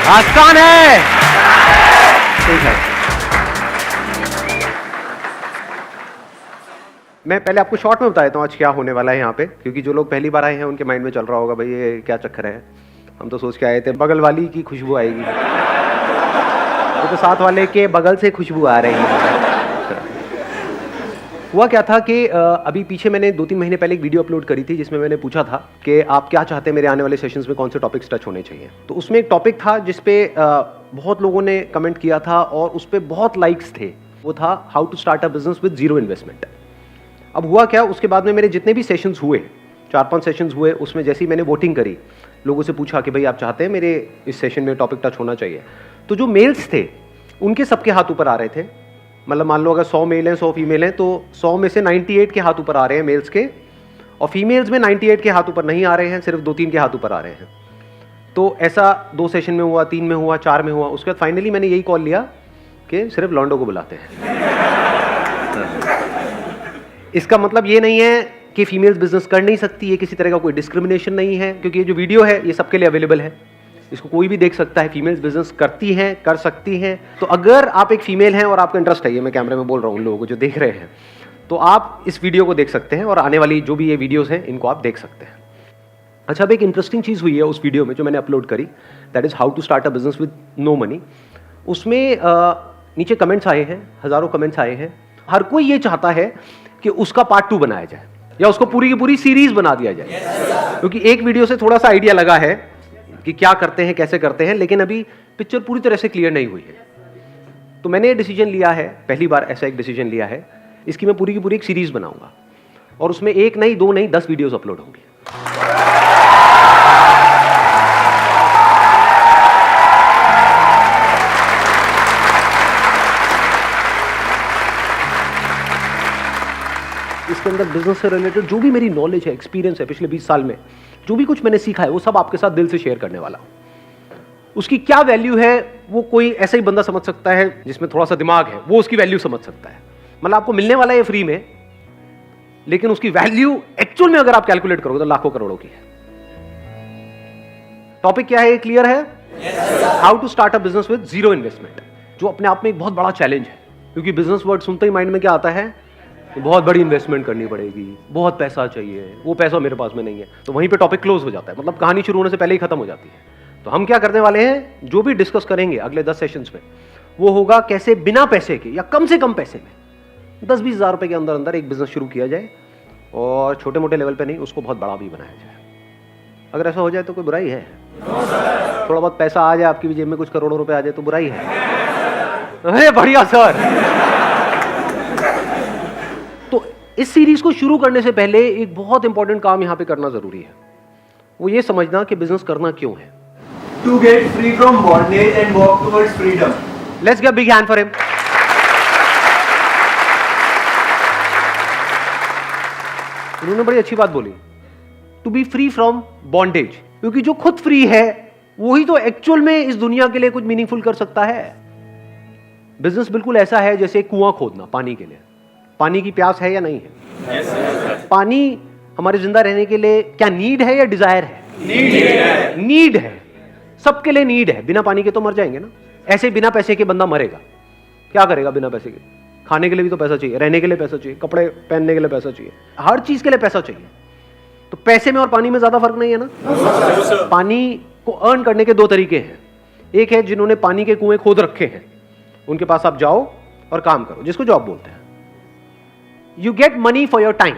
आसान है। ठीक है, मैं पहले आपको शॉर्ट में बता देता हूँ आज क्या होने वाला है यहाँ पे, क्योंकि जो लोग पहली बार आए हैं उनके माइंड में चल रहा होगा भाई ये क्या चक्कर है। हम तो सोच के आए थे बगल वाली की खुशबू आएगी, तो साथ वाले के बगल से खुशबू आ रही है। हुआ क्या था कि अभी पीछे मैंने 2-3 महीने पहले एक वीडियो अपलोड करी थी जिसमें मैंने पूछा था कि आप क्या चाहते हैं मेरे आने वाले सेशंस में कौन से टॉपिक्स टच होने चाहिए। तो उसमें एक टॉपिक था जिस पे बहुत लोगों ने कमेंट किया था और उस पर बहुत लाइक्स थे। वो था how to start a business with zero investment. अब हुआ क्या, उसके बाद में मेरे जितने भी सेशंस हुए, 4-5 सेशंस हुए, उसमें जैसे ही मैंने वोटिंग करी, लोगों से पूछा कि भाई आप चाहते हैं मेरे इस सेशन में टॉपिक टच होना चाहिए, तो जो मेल्स थे उनके सबके हाथ ऊपर आ रहे थे। मतलब मान लो अगर 100 मेल हैं 100 फीमेल हैं तो 100 में से 98 के हाथ ऊपर आ रहे हैं मेल्स के, और फीमेल्स में 98 के हाथ ऊपर नहीं आ रहे हैं, सिर्फ 2-3 के हाथ ऊपर आ रहे हैं। तो ऐसा 2 सेशन में हुआ, 3 में हुआ, 4 में हुआ। उसके बाद फाइनली मैंने यही कॉल लिया कि सिर्फ लॉन्डो को बुलाते हैं। इसका मतलब ये नहीं है कि फीमेल्स बिजनेस कर नहीं सकती, ये किसी तरह का कोई डिस्क्रिमिनेशन नहीं है, क्योंकि ये जो वीडियो है ये सबके लिए अवेलेबल है, इसको कोई भी देख सकता है। फीमेल्स बिजनेस करती हैं, कर सकती हैं। तो अगर आप एक फीमेल हैं और आपका इंटरेस्ट है, ये मैं कैमरे में बोल रहा हूँ उन लोगों को जो देख रहे हैं, तो आप इस वीडियो को देख सकते हैं और आने वाली जो भी ये वीडियोस हैं इनको आप देख सकते हैं। अच्छा, अब एक इंटरेस्टिंग चीज़ हुई है उस वीडियो में जो मैंने अपलोड करी, that is how to start a business with no money. उसमें नीचे कमेंट्स आए हैं, हज़ारों कमेंट्स आए हैं। हर कोई ये चाहता है कि उसका पार्ट 2 बनाया जाए या उसको पूरी की पूरी सीरीज बना दिया जाए, क्योंकि एक वीडियो से थोड़ा सा आइडिया लगा है कि क्या करते हैं, कैसे करते हैं, लेकिन अभी पिक्चर पूरी तरह से क्लियर नहीं हुई है। तो मैंने ये डिसीजन लिया है, पहली बार ऐसा एक डिसीजन लिया है, इसकी मैं पूरी की पूरी एक सीरीज बनाऊंगा और उसमें 1 नहीं 2 नहीं 10 वीडियोस अपलोड होंगी। इसके अंदर बिजनेस से रिलेटेड जो भी मेरी नॉलेज है, एक्सपीरियंस है पिछले 20 साल में, जो भी कुछ मैंने सीखा है, वो सब आपके साथ दिल से शेयर करने वाला हूं। उसकी क्या वैल्यू है वो कोई ऐसा ही बंदा समझ सकता है जिसमें थोड़ा सा दिमाग है, वो उसकी वैल्यू समझ सकता है। मतलब आपको मिलने वाला है फ्री में, लेकिन उसकी वैल्यू एक्चुअल में अगर आप कैलकुलेट करोगे तो लाखों करोड़ों की है। टॉपिक क्या है, ये क्लियर है? How to start a business with zero investment, जो अपने आप में एक बहुत बड़ा चैलेंज है, क्योंकि बिजनेस वर्ड सुनते ही माइंड में क्या आता है, बहुत बड़ी इन्वेस्टमेंट करनी पड़ेगी, बहुत पैसा चाहिए, वो पैसा मेरे पास में नहीं है। तो वहीं पे टॉपिक क्लोज हो जाता है, मतलब कहानी शुरू होने से पहले ही खत्म हो जाती है। तो हम क्या करने वाले हैं, जो भी डिस्कस करेंगे अगले 10 सेशंस में, वो होगा कैसे बिना पैसे के या कम से कम पैसे में 10-20 हज़ार रुपए के अंदर अंदर एक बिजनेस शुरू किया जाए, और छोटे मोटे लेवल पे नहीं, उसको बहुत बड़ा भी बनाया जाए। अगर ऐसा हो जाए तो कोई बुराई है? थोड़ा बहुत पैसा आ जाए, आपकी भी जेब में कुछ करोड़ों रुपए आ जाए तो बुराई है? अरे बढ़िया सर। तो इस सीरीज को शुरू करने से पहले एक बहुत इंपॉर्टेंट काम यहां पे करना जरूरी है, वो ये समझना कि बिजनेस करना क्यों है। To get free from bondage and walk towards freedom. Let's give a big hand for him. उन्होंने बड़ी अच्छी बात बोली, to be free from bondage, क्योंकि जो खुद फ्री है वही तो एक्चुअल में इस दुनिया के लिए कुछ मीनिंगफुल कर सकता है। बिजनेस बिल्कुल ऐसा है जैसे कुआं खोदना पानी के लिए। पानी की प्यास है या नहीं है? yes, पानी हमारे जिंदा रहने के लिए क्या नीड है या डिजायर है? नीड है, सबके लिए नीड है। बिना पानी के तो मर जाएंगे ना। ऐसे बिना पैसे के बंदा मरेगा, क्या करेगा बिना पैसे के? खाने के लिए भी तो पैसा चाहिए, रहने के लिए पैसा चाहिए, कपड़े पहनने के लिए पैसा चाहिए, हर चीज के लिए पैसा चाहिए। तो पैसे में और पानी में ज्यादा फर्क नहीं है ना। पानी को अर्न करने के 2 तरीके हैं। एक है जिन्होंने पानी के कुएं खोद रखे हैं, उनके पास आप जाओ और काम करो, जिसको जॉब बोलते हैं। You get money for your time,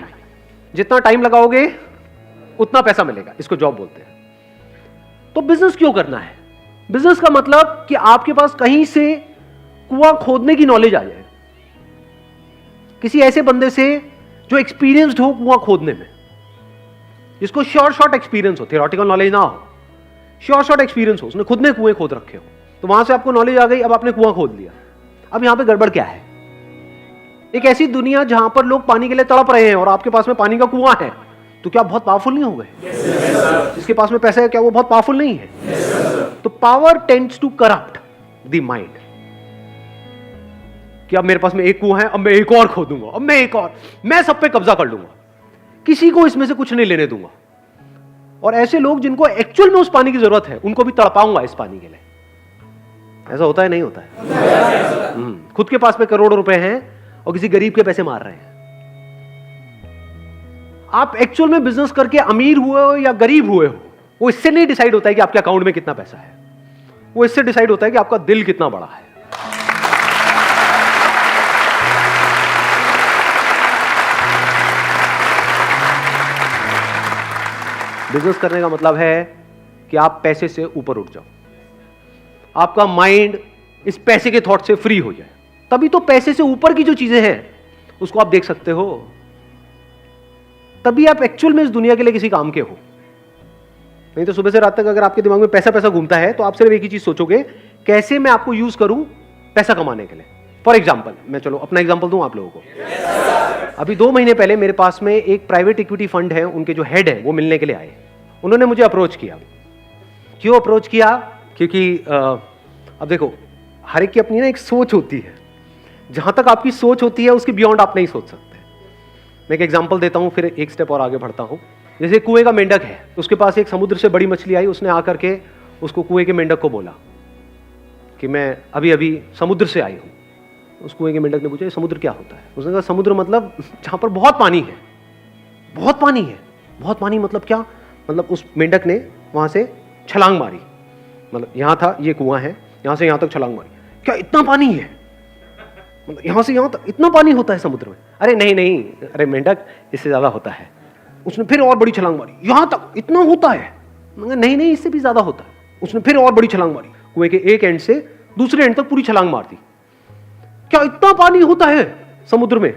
जितना टाइम लगाओगे उतना पैसा मिलेगा, इसको जॉब बोलते हैं। तो बिजनेस क्यों करना है? बिजनेस का मतलब कि आपके पास कहीं से कुआं खोदने की नॉलेज आ जाए, किसी ऐसे बंदे से जो एक्सपीरियंस्ड हो कुआं खोदने में, जिसको शॉर्ट एक्सपीरियंस हो, थियोरेटिकल नॉलेज ना हो, शॉर्ट एक्सपीरियंस हो, उसने खुद ने कुएं खोद रखे हो। तो वहां से आपको नॉलेज आ गई, अब आपने कुआं खोद लिया। अब यहां पे गड़बड़ क्या है? एक ऐसी दुनिया जहां पर लोग पानी के लिए तड़प रहे हैं और आपके पास में पानी का कुआं है, तो क्या बहुत पावरफुल नहीं हो गए? जिसके पास में पैसा है क्या वो बहुत पावरफुल नहीं है? तो power tends to corrupt the mind, कि अब मेरे पास में एक कुआं है, अब मैं एक और खोदूंगा, अब मैं एक और, मैं सब पे कब्जा कर लूंगा, किसी को इसमें से कुछ नहीं लेने दूंगा। और ऐसे लोग जिनको एक्चुअल में उस पानी की जरूरत है, उनको भी तड़पाऊंगा इस पानी के लिए। ऐसा होता है नहीं होता है? खुद के पास में करोड़ों रुपए हैं और किसी गरीब के पैसे मार रहे हैं। आप एक्चुअल में बिजनेस करके अमीर हुए हो या गरीब हुए हो, वो इससे नहीं डिसाइड होता है कि आपके अकाउंट में कितना पैसा है, वो इससे डिसाइड होता है कि आपका दिल कितना बड़ा है। बिजनेस करने का मतलब है कि आप पैसे से ऊपर उठ जाओ, आपका माइंड इस पैसे के थॉट से फ्री हो जाए, तभी तो पैसे से ऊपर की जो चीजें हैं उसको आप देख सकते हो, तभी आप एक्चुअल में इस दुनिया के लिए किसी काम के हो। नहीं तो सुबह से रात तक अगर आपके दिमाग में पैसा पैसा घूमता है तो आप सिर्फ एक ही चीज सोचोगे, कैसे मैं आपको यूज करूं पैसा कमाने के लिए। फॉर एग्जाम्पल, मैं चलो अपना एग्जाम्पल दूं आप लोगों को। अभी 2 महीने पहले मेरे पास में एक प्राइवेट इक्विटी फंड है, उनके जो हेड है वो मिलने के लिए आए। उन्होंने मुझे अप्रोच किया। क्यों अप्रोच किया? क्योंकि अब देखो, हर एक की अपनी ना एक सोच होती है, जहां तक आपकी सोच होती है उसके बियॉन्ड आप नहीं सोच सकते। मैं एक एग्जांपल देता हूं, फिर एक स्टेप और आगे बढ़ता हूं। जैसे कुएं का मेंढक है, उसके पास एक समुद्र से बड़ी मछली आई, उसने आकर के उसको कुएं के मेंढक को बोला कि मैं अभी अभी समुद्र से आई हूं। उस कुएं के मेंढक ने पूछा समुद्र क्या होता है? उसने कहा समुद्र मतलब जहां पर बहुत पानी है। बहुत पानी है? बहुत पानी मतलब क्या? मतलब उस मेंढक ने वहां से छलांग मारी, मतलब यहां था ये कुआं है, यहां से यहां तक छलांग मारी। क्या इतना पानी है? मतलब यहां से यहां तक इतना पानी होता है समुद्र में? अरे नहीं नहीं, अरे मेंढक इससे ज्यादा होता है। उसने फिर और बड़ी छलांग मारी, यहां तक इतना होता है? नहीं नहीं, इससे भी ज्यादा होता है। उसने फिर और बड़ी छलांग मारी, कुएं के एक एंड से दूसरे एंड तक पूरी छलांग मार दी। क्या इतना पानी होता है समुद्र में?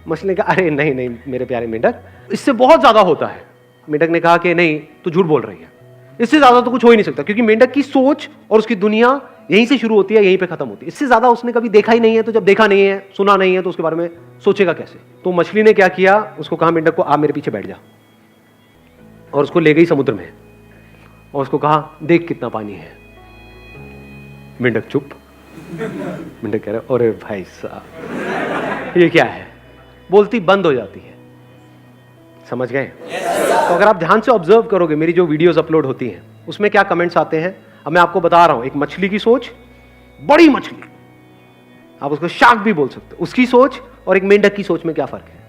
मछली ने कहा अरे नहीं नहीं मेरे प्यारे मेंढक, इससे बहुत ज्यादा होता है। मेंढक ने कहा कि नहीं, तू झूठ बोल रही है, इससे ज्यादा तो कुछ हो ही नहीं सकता, क्योंकि मेंढक की सोच और उसकी दुनिया यहीं से शुरू होती है, यहीं पे खत्म होती है। इससे ज्यादा उसने कभी देखा ही नहीं है, तो जब देखा नहीं है, सुना नहीं है, तो उसके बारे में सोचेगा कैसे? तो मछली ने क्या किया, उसको कहा मेंढक को आप मेरे पीछे बैठ जा, और उसको ले गई समुद्र में और उसको कहा देख कितना पानी है। मेंढक चुप। मेंढक कह रहा अरे भाई साहब ये क्या है, बोलती बंद हो जाती है। समझ गए? तो अगर आप ध्यान से ऑब्जर्व करोगे मेरी जो वीडियोस अपलोड होती हैं उसमें क्या कमेंट्स आते हैं, अब मैं आपको बता रहा हूं। एक मछली की सोच, बड़ी मछली, आप उसको शार्क भी बोल सकते हो, उसकी सोच और एक मेंढक की सोच में क्या फर्क है।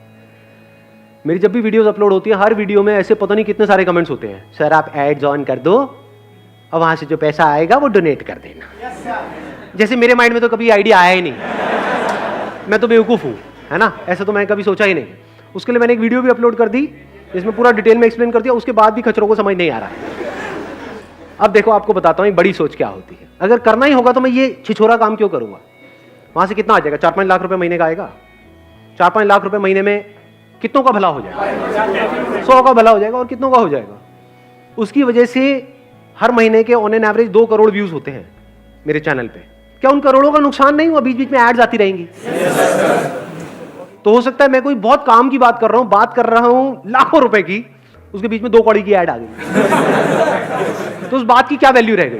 मेरी जब भी वीडियोस अपलोड होती है, हर वीडियो में ऐसे पता नहीं कितने सारे कमेंट्स होते हैं, सर आप एड्स ऑन कर दो और वहां से जो पैसा आएगा वो डोनेट कर देना। जैसे मेरे माइंड में तो कभी आइडिया आया ही नहीं, मैं तो बेवकूफ हूं, है ना? ऐसा तो मैंने कभी सोचा ही नहीं। उसके लिए मैंने एक वीडियो भी अपलोड कर दी जिसमें पूरा डिटेल में एक्सप्लेन कर दिया, उसके बाद भी खच्चरों को समझ नहीं आ रहा है। अब देखो आपको बताता हूं बड़ी सोच क्या होती है। अगर करना ही होगा तो मैं ये छिछोरा काम क्यों करूंगा? वहां से कितना आ जाएगा? 4-5 लाख रुपए महीने का आएगा। 4-5 लाख रुपए महीने में कितनों का भला हो जाएगा? 100 का भला हो जाएगा। और कितनों का हो जाएगा? उसकी वजह से हर महीने के on an average 2 crore views होते हैं मेरे चैनल पे। क्या उन करोड़ों का नुकसान नहीं हुआ? बीच बीच में एड्स आती रहेंगी। तो हो सकता है मैं कोई बहुत काम की बात कर रहा हूं लाखों रुपए की, उसके बीच में 2 कौड़ी की ऐड आ गई, तो उस बात की क्या वैल्यू रह गई?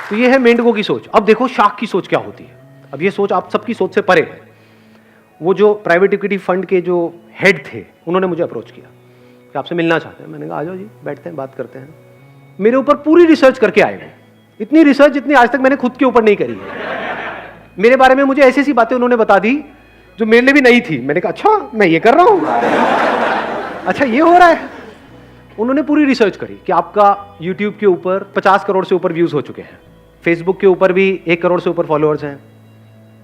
तो ये है मेंढकों की सोच। अब देखो शार्क की सोच क्या होती है। अब ये सोच आप सबकी सोच से परे है। वो जो प्राइवेट इक्विटी फंड के जो हेड थे, उन्होंने मुझे अप्रोच किया कि आपसे मिलना चाहते हैं। मैंने कहा आ जाओ जी, बैठते हैं, बात करते हैं। मेरे ऊपर पूरी रिसर्च करके आए हैं, इतनी रिसर्च जितनी आज तक मैंने खुद के ऊपर नहीं करी है। मेरे बारे में मुझे ऐसी ऐसी बातें उन्होंने बता दी जो मेरे लिए भी नहीं थी। मैंने कहा अच्छा मैं ये कर रहा हूं, अच्छा ये हो रहा है। उन्होंने पूरी रिसर्च करी कि आपका यूट्यूब के ऊपर 50 करोड़ से ऊपर व्यूज हो चुके हैं, फेसबुक के ऊपर भी 1 करोड़ से ऊपर फॉलोअर्स हैं,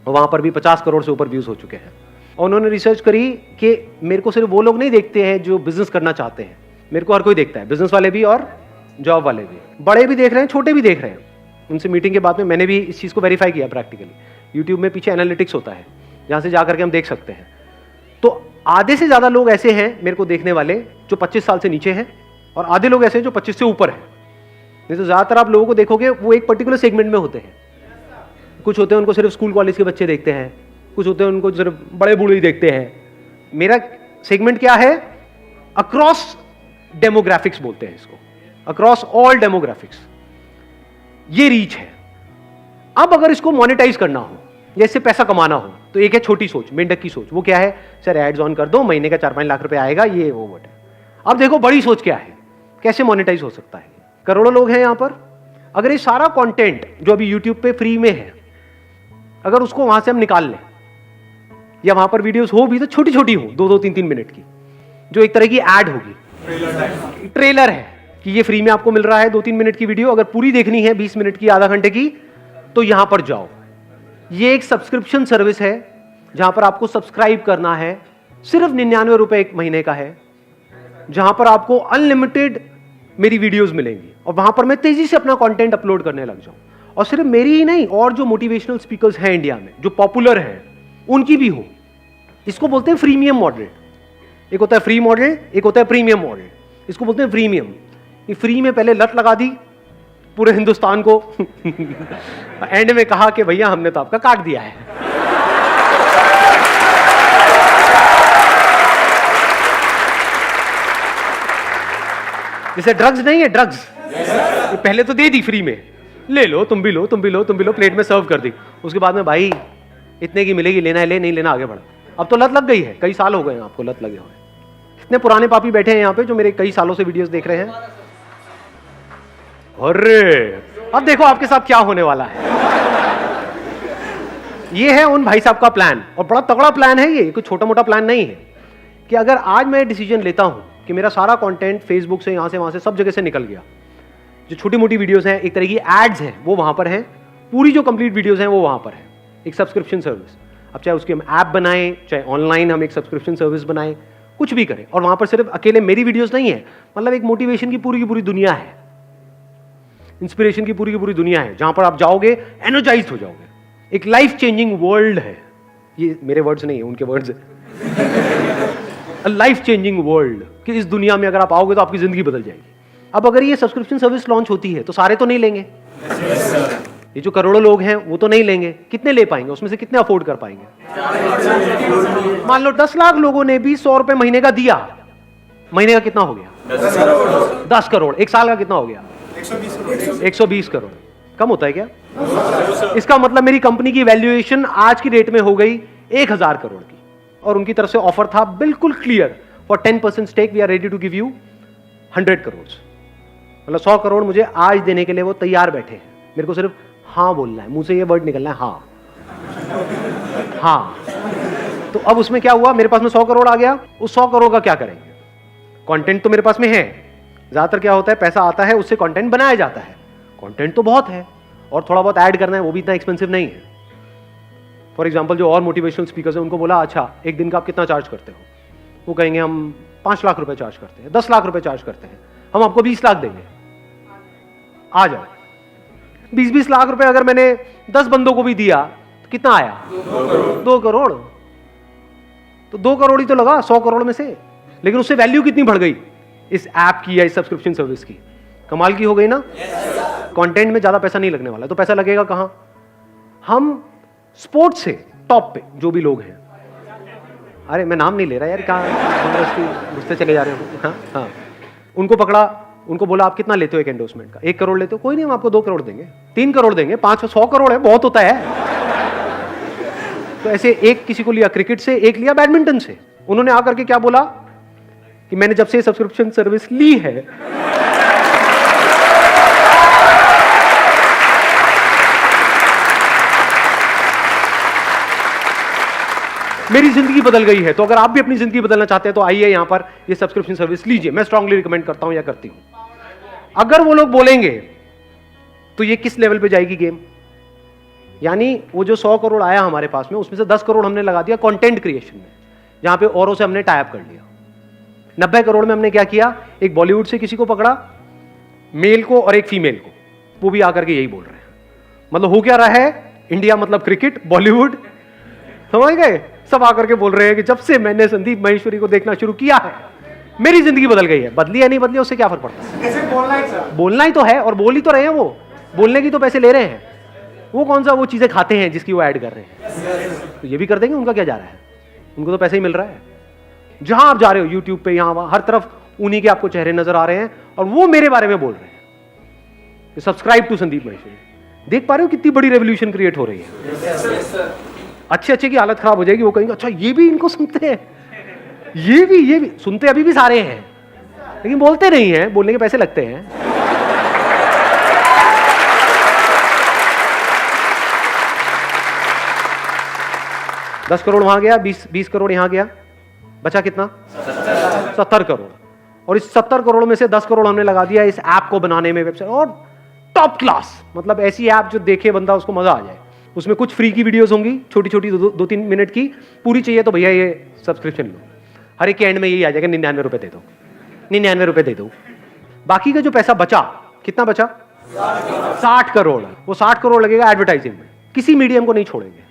और वहां पर भी 50 करोड़ से ऊपर व्यूज हो चुके हैं। और उन्होंने रिसर्च करी कि मेरे को सिर्फ वो लोग नहीं देखते हैं जो बिजनेस करना चाहते हैं, मेरे को हर कोई देखता है, बिजनेस वाले भी और जॉब वाले भी, बड़े भी देख रहे हैं, छोटे भी देख रहे हैं। उनसे मीटिंग के बाद में मैंने भी इस चीज़ को वेरीफाई किया प्रैक्टिकली। यूट्यूब में पीछे एनालिटिक्स होता है जहाँ से जाकर के हम देख सकते हैं। तो आधे से ज़्यादा लोग ऐसे हैं मेरे को देखने वाले जो 25 साल से नीचे हैं, और आधे लोग ऐसे हैं जो 25 से ऊपर हैं। नहीं तो ज़्यादातर आप लोगों को देखोगे वो एक पर्टिकुलर सेगमेंट में होते हैं। कुछ होते हैं उनको सिर्फ स्कूल कॉलेज के बच्चे देखते हैं, कुछ होते हैं उनको सिर्फ बड़े बूढ़े ही देखते हैं। मेरा सेगमेंट क्या है? अक्रॉस डेमोग्राफिक्स बोलते हैं इसको, अक्रॉस ऑल डेमोग्राफिक्स। ये रीच है। अब अगर इसको मोनेटाइज करना हो, या इससे पैसा कमाना हो, तो एक है छोटी सोच, मेंढक की सोच। वो क्या है, सर एड्स ऑन कर दो, महीने का 4-5 लाख रुपए आएगा, ये वो बट है। अब देखो बड़ी सोच क्या है, कैसे मोनेटाइज हो सकता है। करोड़ों लोग हैं यहां पर, अगर ये सारा कंटेंट जो अभी यूट्यूब पे फ्री में है, अगर उसको वहां से हम निकाल लें, या वहां पर वीडियोस हो भी तो छोटी छोटी हो, 2-2, 3-3 मिनट की, जो एक तरह की ऐड होगी, ट्रेलर है कि ये फ्री में आपको मिल रहा है 2-3 मिनट की वीडियो, अगर पूरी देखनी है 20 मिनट की, आधा घंटे की, तो यहां पर जाओ। ये एक सब्सक्रिप्शन सर्विस है जहां पर आपको सब्सक्राइब करना है, सिर्फ 99 रुपए एक महीने का है, जहां पर आपको अनलिमिटेड मेरी वीडियोस मिलेंगी और वहां पर मैं तेजी से अपना कंटेंट अपलोड करने लग जाऊं। और सिर्फ मेरी ही नहीं, और जो मोटिवेशनल स्पीकर्स हैं इंडिया में जो पॉपुलर हैं उनकी भी हो। इसको बोलते हैं फ्रीमियम मॉडल। एक होता है फ्री मॉडल, एक होता है प्रीमियम मॉडल। इसको बोलते हैं प्रीमियम। ये फ्री में पहले लत लगा दी पूरे हिंदुस्तान को एंड में कहा कि भैया हमने तो आपका काट दिया है। जैसे ड्रग्स नहीं है, ड्रग्स पहले तो दे दी फ्री में, ले लो, तुम भी लो, तुम भी लो, तुम भी लो, प्लेट में सर्व कर दी। उसके बाद में भाई इतने की मिलेगी, लेना है ले, नहीं लेना आगे बढ़ा। अब तो लत लग गई है, कई साल हो गए आपको लत लगे हुए। कितने पुराने पापी बैठे हैं यहाँ पे जो मेरे कई सालों से वीडियोस देख रहे हैं। अरे अब देखो आपके साथ क्या होने वाला है। ये है उन भाई साहब का प्लान, और बड़ा तगड़ा प्लान है ये, कोई छोटा मोटा प्लान नहीं है। कि अगर आज मैं डिसीजन लेता हूं कि मेरा सारा कंटेंट फेसबुक से, यहां से, वहां से, सब जगह से निकल गया, जो छोटी मोटी वीडियोस हैं, एक तरह की एड्स हैं, वो वहां पर हैं, पूरी जो कंप्लीट वीडियोस हैं वो वहां पर है, एक सब्सक्रिप्शन सर्विस। अब चाहे उसकी हम ऐप बनाएं, चाहे ऑनलाइन हम एक सब्सक्रिप्शन सर्विस बनाएं, कुछ भी करें, और वहां पर सिर्फ अकेले मेरी वीडियोस नहीं है, मतलब एक मोटिवेशन की पूरी दुनिया है, इंस्पिरेशन की पूरी दुनिया है, जहां पर आप जाओगे एनर्जाइज्ड हो जाओगे। एक लाइफ चेंजिंग वर्ल्ड है। ये मेरे वर्ड्स नहीं है, उनके वर्ड्स है। लाइफ चेंजिंग वर्ल्ड, कि इस दुनिया में अगर आप आओगे तो आपकी जिंदगी बदल जाएगी। अब अगर ये सब्सक्रिप्शन सर्विस लॉन्च होती है तो सारे तो नहीं लेंगे। ये जो करोड़ों लोग हैं वो तो नहीं लेंगे। कितने ले पाएंगे, उसमें से कितने अफोर्ड कर पाएंगे? मान लो 10 लाख लोगों ने भी 100 रुपए महीने का दिया, महीने का कितना हो गया? 10 करोड़। एक साल का कितना हो गया? 120 करोड़। कम होता है क्या? इसका मतलब मेरी कंपनी की वैल्यूएशन आज की डेट में हो गई 1000 करोड़ की, और उनकी तरफ से ऑफर था बिल्कुल clear, for 10% stake we are ready to give you 100 crore. मतलब 100 करोड़ मुझे आज देने के लिए वो तैयार बैठे हैं। मेरे को सिर्फ हाँ बोलना है, मुंह से ये वर्ड निकलना है, हाँ हाँ। तो अब उसमें क्या हुआ, मेरे पास में 100 करोड़ आ गया। उस 100 करोड़ का क्या करेंगे? कंटेंट तो मेरे पास में है। ज्यादातर क्या होता है, पैसा आता है उससे कंटेंट बनाया जाता है। कंटेंट तो बहुत है और थोड़ा बहुत ऐड करना है, वो भी इतना एक्सपेंसिव नहीं है। फॉर एग्जांपल जो और मोटिवेशनल स्पीकर्स हैं उनको बोला, अच्छा एक दिन का आप कितना चार्ज करते हो? वो कहेंगे हम 5 लाख रुपए चार्ज करते हैं, 10 लाख रुपए चार्ज करते हैं, हम आपको 20 लाख देंगे, आ जाओ। 20-20 लाख रुपए अगर मैंने 10 बंदों को भी दिया तो कितना आया? 2 करोड़। तो 2 करोड़ ही तो लगा 100 करोड़ में से, लेकिन उससे वैल्यू कितनी बढ़ गई इस ऐप की या इस सब्सक्रिप्शन सर्विस की? कमाल की हो गई ना। कंटेंट में ज्यादा पैसा नहीं लगने वाला, तो पैसा लगेगा कहां? हम स्पोर्ट्स से टॉप पे जो भी लोग हैं, अरे मैं नाम नहीं ले रहा यार, कहां गुस्से चले जा रहे हो। हाँ हाँ, उनको पकड़ा, उनको बोला आप कितना लेते हो एक एंडोर्समेंट का? 1 करोड़ लेते हो? कोई नहीं, हम आपको 2 करोड़ देंगे, 3 करोड़ देंगे, 500 करोड़ है, बहुत होता है। तो ऐसे एक किसी को लिया क्रिकेट से, एक लिया बैडमिंटन से। उन्होंने आकर के क्या बोला कि मैंने जब से सब्सक्रिप्शन सर्विस ली है मेरी जिंदगी बदल गई है। तो अगर आप भी अपनी जिंदगी बदलना चाहते हैं तो आइए यहां पर ये सब्सक्रिप्शन सर्विस लीजिए। मैं स्ट्रांगली रिकमेंड करता हूं या करती हूं। अगर वो लोग बोलेंगे तो ये किस लेवल पे जाएगी गेम? यानी वो जो 100 करोड़ आया हमारे पास में, उसमें से 10 करोड़ हमने लगा दिया कंटेंट क्रिएशन में, जहां पे औरों से हमने टाई अप कर लिया। 90 करोड़ में हमने क्या किया, एक बॉलीवुड से किसी को पकड़ा, मेल को और एक फीमेल को, वो भी आकर के यही बोल रहे हैं। मतलब हो क्या रहा है, इंडिया मतलब क्रिकेट, बॉलीवुड, समझ गए? सब आकर के बोल रहे हैं कि जब से मैंने संदीप माहेश्वरी को देखना शुरू किया है मेरी जिंदगी बदल गई है। बदली या नहीं बदली उससे क्या फर्क पड़ता है? कैसे बोलना है सर? बोलना ही तो है, और बोल ही तो रहे हैं। वो बोलने की तो पैसे ले रहे हैं। वो कौन सा वो चीजें खाते हैं जिसकी वो ऐड कर रहे हैं? तो ये भी कर देंगे, उनका क्या जा रहा है? उनको तो पैसे ही मिल रहा है। जहां आप जा रहे हो, यूट्यूब पे, यहां हर तरफ उन्हीं के आपको चेहरे नजर आ रहे हैं, और वो मेरे बारे में बोल रहे हैं, सब्सक्राइब टू संदीप माहेश्वरी। देख पा रहे हो कितनी बड़ी रेवोल्यूशन क्रिएट हो रही है। अच्छे अच्छे की हालत खराब हो जाएगी, वो कहेंगे अच्छा ये भी इनको सुनते हैं, ये भी सुनते अभी भी सारे हैं, लेकिन बोलते नहीं हैं, बोलने के पैसे लगते हैं। $10 करोड़ वहां गया, 20 करोड़ यहां गया, बचा कितना? 70 करोड़। और इस 70 करोड़ में से 10 करोड़ हमने लगा दिया इस ऐप को बनाने में, वेबसाइट, और टॉप क्लास, मतलब ऐसी ऐप जो देखे बंदा उसको मजा आ जाए। उसमें कुछ फ्री की वीडियोस होंगी, छोटी छोटी 2-3 मिनट की, पूरी चाहिए तो भैया ये सब्सक्रिप्शन लो। हर एक के एंड में यही आ जाएगा, 99 रुपए दे दो, 99 रुपए दे दो। बाकी का जो पैसा बचा, कितना बचा? 60 करोड़। वो 60 करोड़ लगेगा एडवर्टाइजिंग में, किसी मीडियम को नहीं छोड़ेंगे।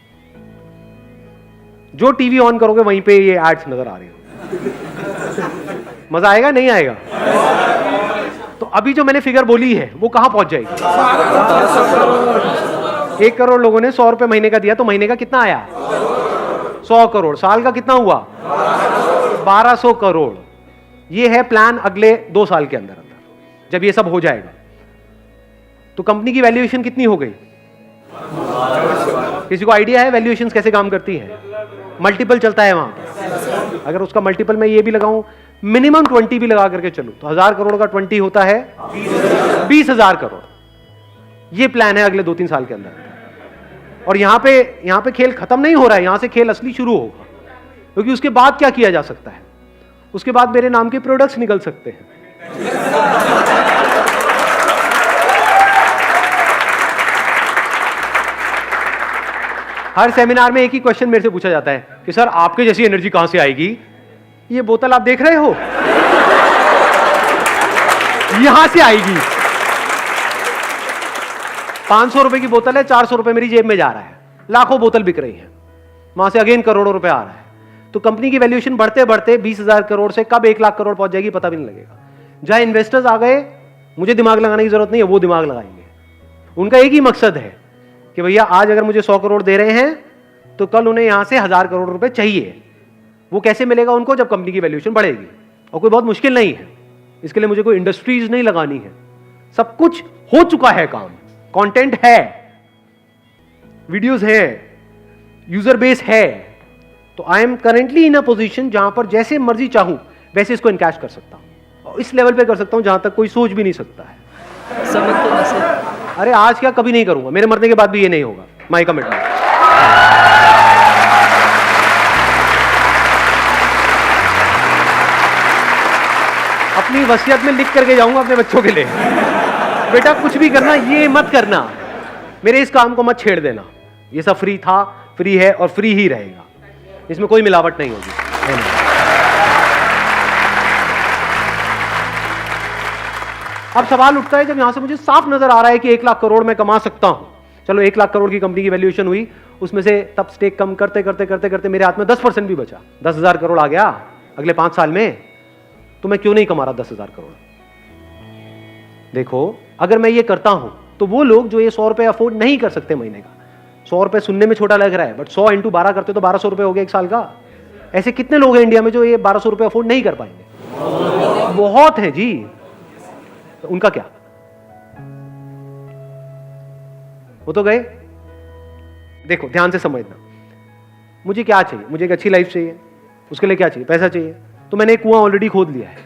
जो टीवी ऑन करोगे वहीं पे ये एड्स नजर आ रही हो। मजा आएगा नहीं आएगा? तो अभी जो मैंने फिगर बोली है वो कहां पहुंच जाएगी? 1 करोड़ लोगों ने 100 रुपए महीने का दिया, तो महीने का कितना आया? 100 करोड़। साल का कितना हुआ? 1200 करोड़। ये है प्लान अगले 2 साल के अंदर जब ये सब हो जाएगा। तो कंपनी की वैल्यूएशन कितनी हो गई? किसी को आइडिया है वैल्यूएशन कैसे काम करती है? मल्टीपल चलता है वहां पर। अगर उसका मल्टीपल मैं ये भी लगाऊं, मिनिमम 20 भी लगा करके चलूं, तो 1000 करोड़ का 20 होता है 20,000 करोड़। ये प्लान है अगले 2-3 साल के अंदर। और यहां पे खेल खत्म नहीं हो रहा है, यहां से खेल असली शुरू होगा। क्योंकि उसके बाद क्या किया जा सकता है? उसके बाद मेरे नाम के प्रोडक्ट्स निकल सकते हैं। हर सेमिनार में एक ही क्वेश्चन मेरे से पूछा जाता है कि सर आपके जैसी एनर्जी कहां से आएगी? ये बोतल आप देख रहे हो, यहां से आएगी। 500 रुपए की बोतल है, 400 रुपए मेरी जेब में जा रहा है, लाखों बोतल बिक रही है, वहां से अगेन करोड़ों रुपए आ रहा है। तो कंपनी की वैल्यूएशन बढ़ते बढ़ते 20,000 करोड़ से कब 1 लाख करोड़ पहुंच जाएगी पता भी नहीं लगेगा। जहां इन्वेस्टर्स आ गए, मुझे दिमाग लगाने की जरूरत नहीं है, वो दिमाग लगाएंगे। उनका एक ही मकसद है कि भैया आज अगर मुझे 100 करोड़ दे रहे हैं तो कल उन्हें यहां से 1000 करोड़ रुपए चाहिए। वो कैसे मिलेगा उनको? जब कंपनी की वैल्यूएशन बढ़ेगी। और कोई बहुत मुश्किल नहीं है, इसके लिए मुझे कोई इंडस्ट्रीज नहीं लगानी है, सब कुछ हो चुका है काम। कंटेंट है, वीडियोस है, यूजर बेस है। तो I am currently in a position जहां पर जैसे मर्जी चाहूं वैसे इसको इनकैश कर सकता हूं, और इस लेवल पे कर सकता हूं जहां तक कोई सोच भी नहीं सकता है। अरे आज क्या, कभी नहीं करूंगा, मेरे मरने के बाद भी ये नहीं होगा, माई कमिटमेंट। अपनी वसीयत में लिख करके जाऊंगा अपने बच्चों के लिए, बेटा कुछ भी करना ये मत करना, मेरे इस काम को मत छेड़ देना। ये सब फ्री था, फ्री है और फ्री ही रहेगा, इसमें कोई मिलावट नहीं होगी। अब सवाल उठता है जब यहां से मुझे साफ नजर आ रहा है कि 1 लाख करोड़ मैं कमा सकता हूं। चलो 1 लाख करोड़ की कंपनी की वैल्यूएशन हुई, उसमें से तब स्टेक कम करते करते करते करते मेरे हाथ में 10% भी बचा, 10,000 करोड़ आ गया अगले 5 साल में, तो मैं क्यों नहीं कमा रहा 10,000 करोड़? देखो अगर मैं ये करता हूं तो वो लोग जो ये 100 रुपए अफोर्ड नहीं कर सकते महीने का, 100 रुपए सुनने में छोटा लग रहा है, बट 100 × 12 करते तो 1200 रुपए हो गया 1 साल का। ऐसे कितने लोग हैं इंडिया में जो ये 1200 रुपए अफोर्ड नहीं कर पाएंगे? बहुत है जी। तो उनका क्या? वो तो गए। देखो ध्यान से समझना, मुझे क्या चाहिए? मुझे एक अच्छी लाइफ चाहिए, उसके लिए क्या चाहिए? पैसा चाहिए। तो मैंने एक कुआं ऑलरेडी खोद लिया है,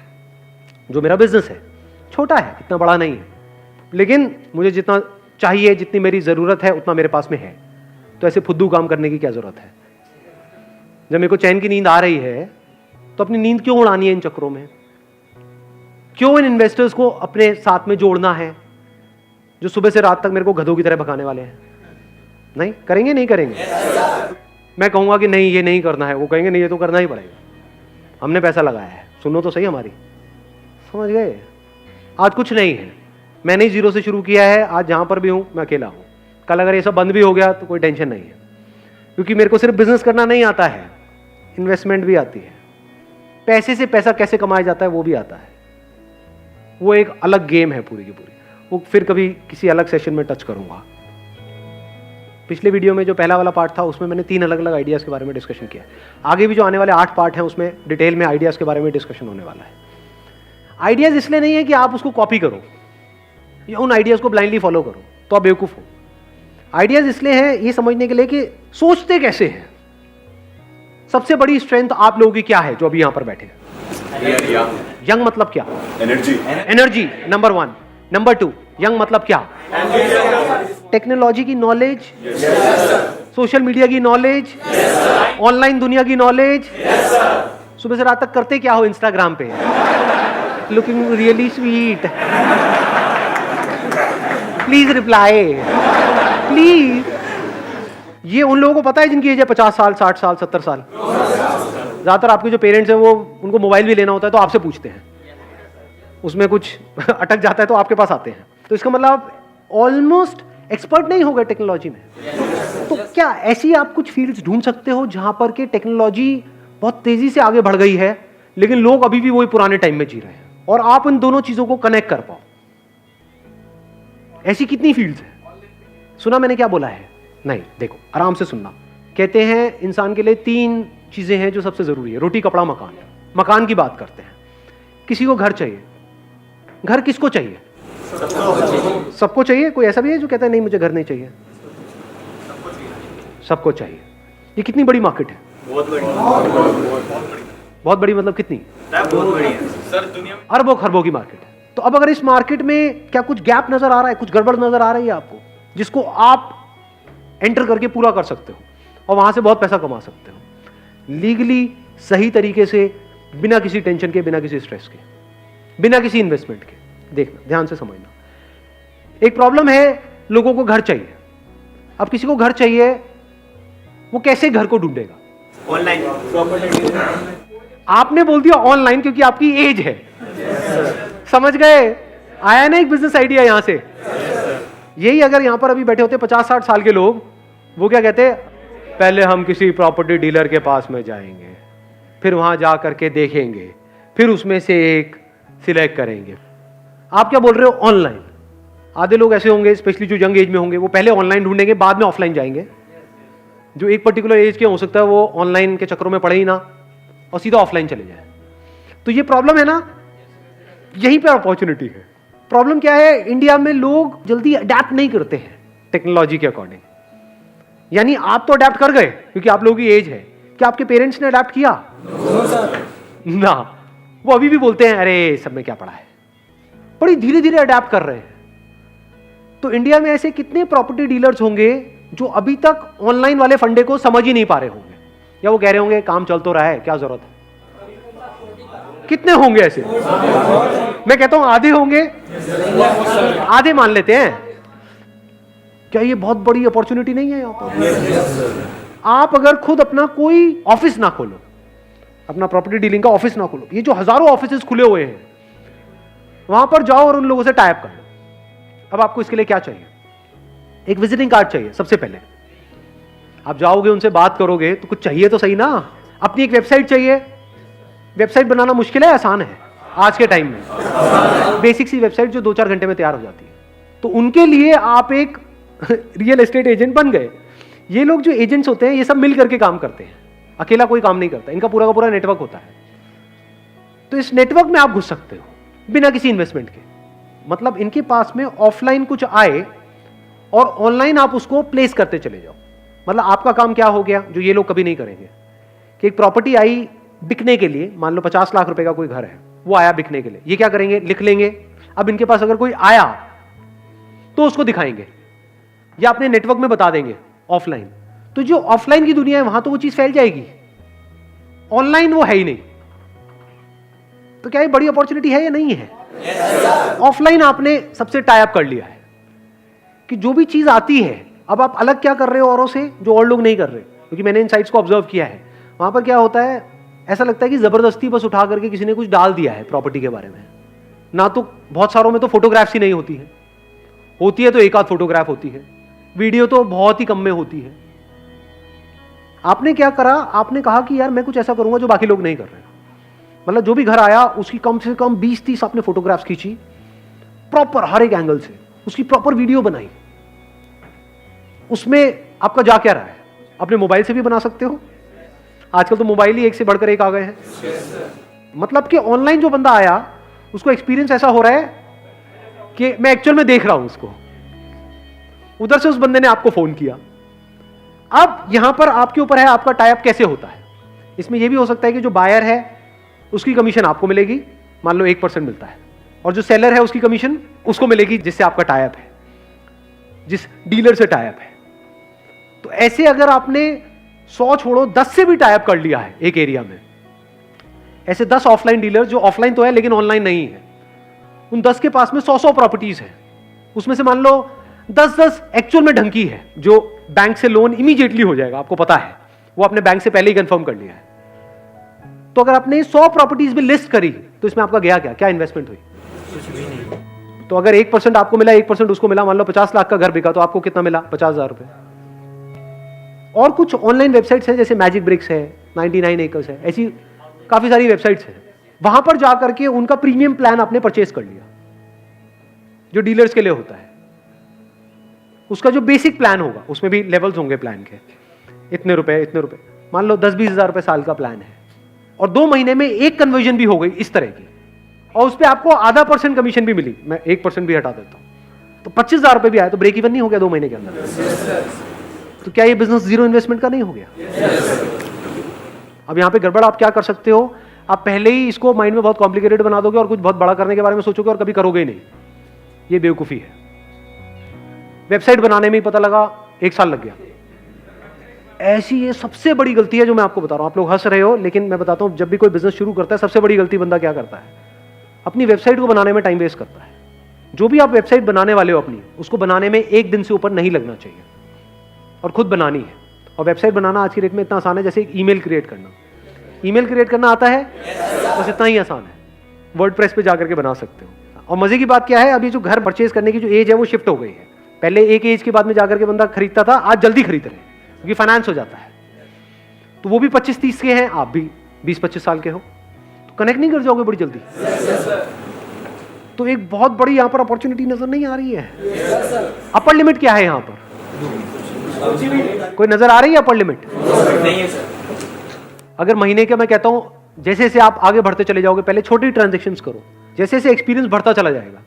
जो मेरा बिजनेस है, छोटा है, इतना बड़ा नहीं है, लेकिन मुझे जितना चाहिए, जितनी मेरी जरूरत है उतना मेरे पास में है। तो ऐसे फुद्दू काम करने की क्या जरूरत है? जब मेरे को चैन की नींद आ रही है तो अपनी नींद क्यों उड़ानी है इन चक्रों में? क्यों इन इन्वेस्टर्स को अपने साथ में जोड़ना है जो सुबह से रात तक मेरे को गधों की तरह भगाने वाले हैं? नहीं करेंगे, नहीं करेंगे। मैं कहूंगा कि नहीं ये नहीं करना है, वो कहेंगे नहीं ये तो करना ही पड़ेगा, हमने पैसा लगाया है, सुनो तो सही हमारी। समझ गए? आज कुछ नहीं है, मैंने ही 0 से शुरू किया है, आज जहां पर भी हूं मैं अकेला हूं। कल अगर ये सब बंद भी हो गया तो कोई टेंशन नहीं है, क्योंकि मेरे को सिर्फ बिजनेस करना नहीं आता है, इन्वेस्टमेंट भी आती है, पैसे से पैसा कैसे कमाया जाता है वो भी आता है। वो एक अलग गेम है पूरी की पूरी, वो फिर कभी किसी अलग सेशन में टच करूंगा। पिछले वीडियो में जो पहला वाला पार्ट था उसमें मैंने 3 अलग अलग आइडियाज़ के बारे में डिस्कशन किया। आगे भी जो आने वाले 8 पार्ट हैं उसमें डिटेल में आइडियाज़ के बारे में डिस्कशन होने वाला है। आइडियाज़ इसलिए नहीं है कि आप उसको कॉपी करो या उन आइडियाज़ को ब्लाइंडली फॉलो करो, तो आप बेवकूफ़ हो। आइडियाज इसलिए हैं ये समझने के लिए कि सोचते कैसे हैं। सबसे बड़ी स्ट्रेंथ आप लोगों की क्या है जो अभी यहां पर बैठे हैं? यंग मतलब क्या? Energy number 1। नंबर 2, यंग मतलब क्या? टेक्नोलॉजी की नॉलेज, सोशल मीडिया की नॉलेज, ऑनलाइन दुनिया की नॉलेज। सुबह से रात तक करते क्या हो इंस्टाग्राम पे? Looking really sweet, please reply, please. ये उन लोगों को पता है जिनकी एज है 50 साल, 60 साल, 70 साल। ज्यादातर आपके जो पेरेंट्स हैं वो, उनको मोबाइल भी लेना होता है तो आपसे पूछते हैं, उसमें कुछ अटक जाता है तो आपके पास आते हैं। तो इसका मतलब आप ऑलमोस्ट एक्सपर्ट नहीं हो गए टेक्नोलॉजी में। तो क्या ऐसी आप कुछ फील्ड्स ढूंढ सकते हो जहां पर के टेक्नोलॉजी बहुत तेजी से आगे बढ़ गई है लेकिन लोग अभी भी वही पुराने टाइम में जी रहे हैं, और आप इन दोनों चीजों को कनेक्ट कर पाओ? ऐसी कितनी फील्ड्स हैं? सुना मैंने क्या बोला है? नहीं, देखो आराम से सुनना। कहते हैं इंसान के लिए 3 चीजें हैं जो सबसे जरूरी है, रोटी कपड़ा मकान। मकान की बात करते हैं। किसी को घर चाहिए। घर किसको चाहिए? सबको चाहिए। कोई ऐसा भी है जो कहता है नहीं मुझे घर नहीं चाहिए? सबको चाहिए। ये कितनी बड़ी मार्केट है? बहुत बड़ी मतलब कितनी? बहुत बड़ी है सर, दुनिया में अरबों खरबों की मार्केट है। तो अब अगर इस मार्केट में क्या कुछ गैप नजर आ रहा है, कुछ गड़बड़ नजर आ रही है आपको, जिसको आप एंटर करके पूरा कर सकते हो और वहां से बहुत पैसा कमा सकते हो लीगली, सही तरीके से, बिना किसी टेंशन के, बिना किसी स्ट्रेस के, बिना किसी इन्वेस्टमेंट के? देखना, ध्यान से समझना। एक प्रॉब्लम है, लोगों को घर चाहिए। अब किसी को घर चाहिए, वो कैसे घर को ढूंढेगा? ऑनलाइन आपने बोल दिया ऑनलाइन क्योंकि आपकी एज है। समझ गए? आया ना एक बिजनेस आइडिया यहां से। यही अगर यहां पर अभी बैठे होते 50-60 साल के लोग, वो क्या कहते? पहले हम किसी प्रॉपर्टी डीलर के पास में जाएंगे, फिर वहां जा करके देखेंगे, फिर उसमें से एक सिलेक्ट करेंगे। आप क्या बोल रहे हो? ऑनलाइन। आधे लोग ऐसे होंगे, स्पेशली जो यंग एज में होंगे, वो पहले ऑनलाइन ढूंढेंगे, बाद में ऑफलाइन जाएंगे। जो एक पर्टिकुलर एज के हो सकता है वो ऑनलाइन के चक्करों में पड़े ही ना और सीधा ऑफलाइन चले जाए। तो ये प्रॉब्लम है ना, यहीं पे अपॉर्चुनिटी है। प्रॉब्लम क्या है? इंडिया में लोग जल्दी अडेप्ट नहीं करते हैं टेक्नोलॉजी के अकॉर्डिंग। यानी आप तो अडेप्ट कर गए क्योंकि आप लोगों की एज है। क्या आपके पेरेंट्स ने अडेप्ट किया? ना, वो अभी भी बोलते हैं अरे सब में क्या पड़ा है। बड़ी धीरे धीरे अडेप्ट कर रहे हैं। तो इंडिया में ऐसे कितने प्रॉपर्टी डीलर्स होंगे जो अभी तक ऑनलाइन वाले फंडे को समझ ही नहीं पा रहे होंगे, या वो कह रहे होंगे काम चल तो रहा है, क्या जरूरत है? कितने होंगे ऐसे? मैं कहता हूं आधे होंगे, आधे मान लेते हैं। क्या ये बहुत बड़ी अपॉर्चुनिटी नहीं है? यहां पर आप अगर खुद अपना कोई ऑफिस ना खोलो, अपना प्रॉपर्टी डीलिंग का ऑफिस ना खोलो, ये जो हजारों ऑफिसेस खुले हुए हैं, वहां पर जाओ और उन लोगों से टाइप कर लो। अब आपको इसके लिए क्या चाहिए? एक विजिटिंग कार्ड चाहिए। सबसे पहले आप जाओगे, उनसे बात करोगे तो कुछ चाहिए तो सही ना। अपनी एक वेबसाइट चाहिए। वेबसाइट बनाना मुश्किल है, आसान है आज के टाइम में। बेसिक सी वेबसाइट जो 2-4 घंटे में तैयार हो जाती है। तो उनके लिए आप एक रियल एस्टेट एजेंट बन गए। ये लोग जो एजेंट्स होते हैं ये सब मिल करके काम करते हैं, अकेला कोई काम नहीं करता। इनका पूरा का पूरा नेटवर्क होता है। तो इस नेटवर्क में आप घुस सकते हो बिना किसी इन्वेस्टमेंट के। मतलब इनके पास में ऑफलाइन कुछ आए और ऑनलाइन आप उसको प्लेस करते चले जाओ। मतलब आपका काम क्या हो गया जो ये लोग कभी नहीं करेंगे, कि एक प्रॉपर्टी आई बिकने के लिए, मान लो 50 लाख रुपए का कोई घर है, वो आया बिकने के लिए, ये क्या करेंगे? लिख लेंगे। अब इनके पास अगर कोई आया तो उसको दिखाएंगे या अपने नेटवर्क में बता देंगे ऑफलाइन। तो जो ऑफलाइन की दुनिया है वहां तो वो चीज फैल जाएगी, ऑनलाइन वो है ही नहीं। तो क्या ये बड़ी अपॉर्चुनिटी है या नहीं है? ऑफलाइन आपने सबसे टाई अप कर लिया है कि जो भी चीज आती है, अब आप अलग क्या कर रहे हो औरों से जो और लोग नहीं कर रहे। क्योंकि मैंने इन साइट्स को ऑब्जर्व किया है, वहां पर क्या होता है, ऐसा लगता है कि जबरदस्ती बस उठा करके किसी ने कुछ डाल दिया है प्रॉपर्टी के बारे में। ना तो बहुत सारों में तो फोटोग्राफ्स ही नहीं होती है, होती है तो एक आध फोटोग्राफ होती है, वीडियो तो बहुत ही कम में होती है। आपने क्या करा? आपने कहा कि यार मैं कुछ ऐसा करूंगा जो बाकी लोग नहीं कर रहे। मतलब जो भी घर आया उसकी कम से कम 20-30 आपने फोटोग्राफ्स खींची, प्रॉपर हर एक एंगल से उसकी प्रॉपर वीडियो बनाई। उसमें आपका जा क्या रहा है? अपने मोबाइल से भी बना सकते हो, आजकल तो मोबाइल ही एक से बढ़कर एक आ गए हैं। मतलब कि ऑनलाइन जो बंदा आया उसको एक्सपीरियंस ऐसा हो रहा है कि मैं एक्चुअल में देख रहा हूं उसको। उधर से उस बंदे ने आपको फोन किया। अब यहां पर आपके ऊपर है आपका टाई अप कैसे होता है। इसमें यह भी हो सकता है कि जो बायर है उसकी कमीशन आपको मिलेगी, मान लो 1% मिलता है, और जो सेलर है उसकी कमीशन उसको मिलेगी जिससे आपका टाई अप है, जिस डीलर से टाई अप है। तो ऐसे अगर आपने 100 छोड़ो 10 से भी टाई अप कर लिया है एक एरिया में, ऐसे 10 ऑफलाइन डीलर जो ऑफलाइन तो है लेकिन ऑनलाइन नहीं है, उन 10 के पास में 100 प्रॉपर्टीज है, उसमें से मान लो 10 एक्चुअल में ढंकी है जो बैंक से लोन इमीडिएटली हो जाएगा, आपको पता है, वो आपने बैंक से पहले ही कंफर्म कर लिया है। तो अगर आपने 100 प्रॉपर्टीज भी लिस्ट करी तो इसमें आपका गया क्या इन्वेस्टमेंट हुई? कुछ भी नहीं। तो अगर 1% आपको मिला 1% उसको मिला, मान लो 50 लाख का घर बिका तो आपको कितना मिला? 50,000 रुपए। और कुछ ऑनलाइन वेबसाइट्स हैं जैसे मैजिक ब्रिक्स है, 99 एकर्स है, ऐसी काफी सारी वेबसाइट्स हैं, वहां पर जाकर के उनका प्रीमियम प्लान आपने परचेज कर लिया जो डीलर्स के लिए होता है। उसका जो बेसिक प्लान होगा उसमें भी लेवल्स होंगे प्लान के, इतने रुपए, मान लो 10-20 हजार रुपए साल का प्लान है, और 2 महीने में एक कन्वर्जन भी हो गई इस तरह की, और उस पर आपको आधा % कमीशन भी मिली, मैं 1% भी हटा देता हूं तो 25,000 रुपए भी आया, तो ब्रेक इवन नहीं हो गया 2 महीने के अंदर? तो क्या ये बिजनेस जीरो इन्वेस्टमेंट का नहीं हो गया? अब यहां पे गड़बड़ आप क्या कर सकते हो, आप पहले ही इसको माइंड में बहुत कॉम्प्लिकेटेड बना दोगे और कुछ बहुत बड़ा करने के बारे में सोचोगे और कभी करोगे ही नहीं। ये बेवकूफी है। वेबसाइट बनाने में ही पता लगा 1 साल लग गया, ऐसी ये सबसे बड़ी गलती है जो मैं आपको बता रहा हूं। आप लोग हंस रहे हो लेकिन मैं बताता हूं, जब भी कोई बिजनेस शुरू करता है सबसे बड़ी गलती बंदा क्या करता है, अपनी वेबसाइट को बनाने में टाइम वेस्ट करता है। जो भी आप वेबसाइट बनाने वाले हो अपनी, उसको बनाने में 1 दिन से ऊपर नहीं लगना चाहिए, और खुद बनानी है। और वेबसाइट बनाना आज की डेट में इतना आसान है जैसे एक ईमेल क्रिएट करना। ईमेल क्रिएट करना आता है? बस इतना ही आसान है, वर्डप्रेस पे जाकर के बना सकते हो। और मजे की बात क्या है, अभी जो घर परचेज करने की जो एज है वो शिफ्ट हो गई है। पहले एक एज के बाद में जाकर के बंदा खरीदता था, आज जल्दी खरीद रहे हैं क्योंकि फाइनेंस हो जाता है। तो वो भी 25-30 के हैं, आप भी 20-25 साल के हो, तो कनेक्ट नहीं कर जाओगे बड़ी जल्दी? तो एक बहुत बड़ी यहां पर अपॉर्चुनिटी नजर नहीं आ रही है। अपर लिमिट क्या है यहां पर? कोई नजर आ रही है अपर लिमिट? नहीं है सर। अगर महीने के मैं कहता हूं जैसे जैसे आप आगे बढ़ते चले जाओगे, पहले छोटी ट्रांजेक्शन्स करो, जैसे जैसे एक्सपीरियंस बढ़ता चला जाएगा,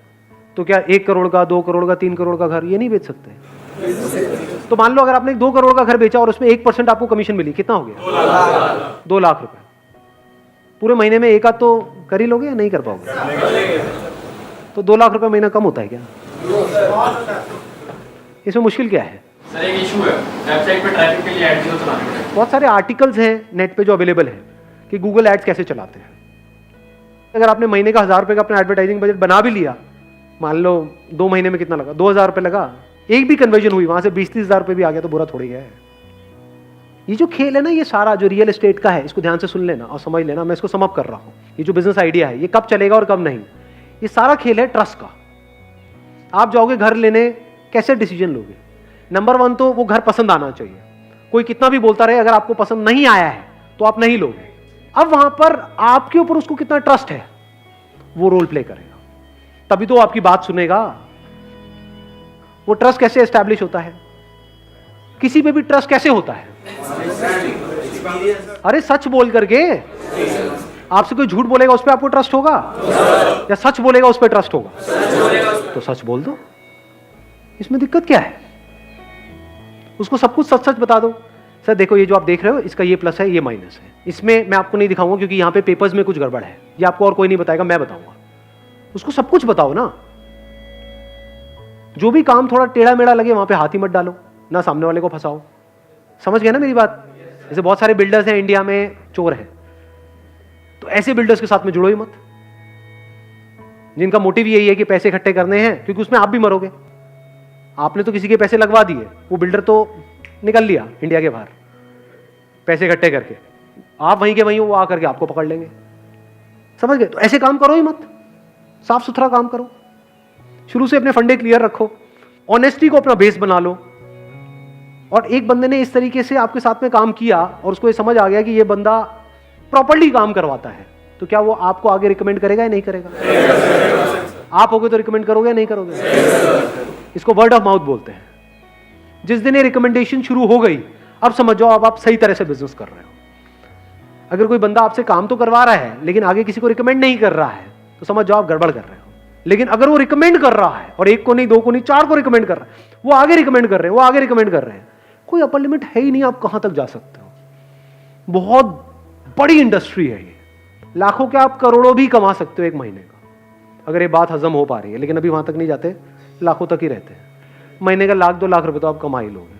तो क्या 1 करोड़ का, 2 करोड़ का, 3 करोड़ का घर ये नहीं बेच सकते? तो मान लो अगर आपने 2 करोड़ का घर बेचा और उसमें 1% आपको कमीशन मिली, कितना हो गया? 2 लाख रुपए। पूरे महीने में एक आध तो कर ही लोगे या नहीं कर पाओगे? तो 2 लाख रुपए महीना कम होता है क्या? इसमें मुश्किल क्या है? सर एक इशू है, वेबसाइट पे ट्रैफिक के लिए एड्स क्यों चलाने पड़ते हैं? बहुत सारे आर्टिकल्स हैं नेट पे जो अवेलेबल है कि गूगल एड्स कैसे चलाते हैं। अगर आपने महीने का 1000 रुपए का अपना एडवर्टाइजिंग बजट बना भी लिया, मान लो 2 महीने में कितना लगा? 2000 रुपए लगा, एक भी कन्वर्जन हुई, वहां से 20-30 हजार रुपए भी आ गया तो बुरा थोड़ी है। ये जो खेल है ना, ये सारा जो रियल एस्टेट का है, इसको ध्यान से सुन लेना और समझ लेना। मैं इसको सम अप कर रहा हूं। ये जो बिजनेस आइडिया है ये कब चलेगा और कब नहीं, ये सारा खेल है ट्रस्ट का। आप जाओगे घर लेने, कैसे डिसीजन लोगे? नंबर 1 तो वो घर पसंद आना चाहिए। कोई कितना भी बोलता रहे, अगर आपको पसंद नहीं आया है तो आप नहीं लोगे। अब वहां पर आपके ऊपर उसको कितना ट्रस्ट है, वो रोल प्ले करेगा, तभी तो आपकी बात सुनेगा। वो ट्रस्ट कैसे एस्टैब्लिश होता है? किसी पे भी ट्रस्ट कैसे होता है? अरे सच बोल करके। आपसे कोई झूठ बोलेगा उस पर आपको ट्रस्ट होगा, या सच बोलेगा उस पर ट्रस्ट होगा? तो सच बोल दो, इसमें दिक्कत क्या है? उसको सब कुछ सच सच बता दो। सर देखो, ये जो आप देख रहे हो इसका ये प्लस है, ये माइनस है। इसमें मैं आपको नहीं दिखाऊंगा क्योंकि यहाँ पे पेपर्स में कुछ गड़बड़ है, ये आपको और कोई नहीं बताएगा, मैं बताऊंगा। उसको सब कुछ बताओ ना। जो भी काम थोड़ा टेढ़ा मेढ़ा लगे वहां पे हाथ ही मत डालो, ना सामने वाले को फंसाओ। समझ गए ना मेरी बात? जैसे बहुत सारे बिल्डर्स हैं इंडिया में, चोर हैं, तो ऐसे बिल्डर्स के साथ में जुड़ो ही मत, जिनका मोटिव यही है कि पैसे इकट्ठे करने हैं, क्योंकि उसमें आप भी मरोगे। आपने तो किसी के पैसे लगवा दिए, वो बिल्डर तो निकल लिया इंडिया के बाहर पैसे इकट्ठे करके, आप वहीं के वहीं वो आकर के आपको पकड़ लेंगे। समझ गए? तो ऐसे काम करो ही मत, साफ सुथरा काम करो। शुरू से अपने फंडे क्लियर रखो, ऑनेस्टी को अपना बेस बना लो। और एक बंदे ने इस तरीके से आपके साथ में काम किया और उसको ये समझ आ गया कि ये बंदा प्रॉपर्ली काम करवाता है, तो क्या वो आपको आगे रिकमेंड करेगा या नहीं करेगा? आप होगे तो रिकमेंड करोगे या नहीं करोगे? इसको वर्ड ऑफ माउथ बोलते हैं। जिस दिन ये रिकमेंडेशन शुरू हो गई, अब समझ जाओ अब आप सही तरह से बिजनेस कर रहे हो। अगर कोई बंदा आपसे काम तो करवा रहा है लेकिन आगे किसी को रिकमेंड नहीं कर रहा है, तो समझ जाओ आप गड़बड़ कर रहे हो। लेकिन अगर वो रिकमेंड कर रहा है, और एक को नहीं, दो को नहीं, चार को रिकमेंड कर रहा है, वो आगे रिकमेंड कर रहे हैं, वो आगे रिकमेंड कर रहे हैं, कोई अपर लिमिट है ही नहीं आप कहां तक जा सकते हो। बहुत बड़ी इंडस्ट्री है ये, लाखों क्या आप करोड़ों भी कमा सकते हो एक महीने का, अगर ये बात हजम हो पा रही है। लेकिन अभी वहां तक नहीं जाते, लाखों तक ही रहते हैं। महीने का 1 लाख 2 लाख रुपए तो आप कमा ही लोगे।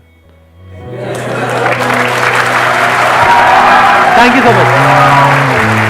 Thank you so much.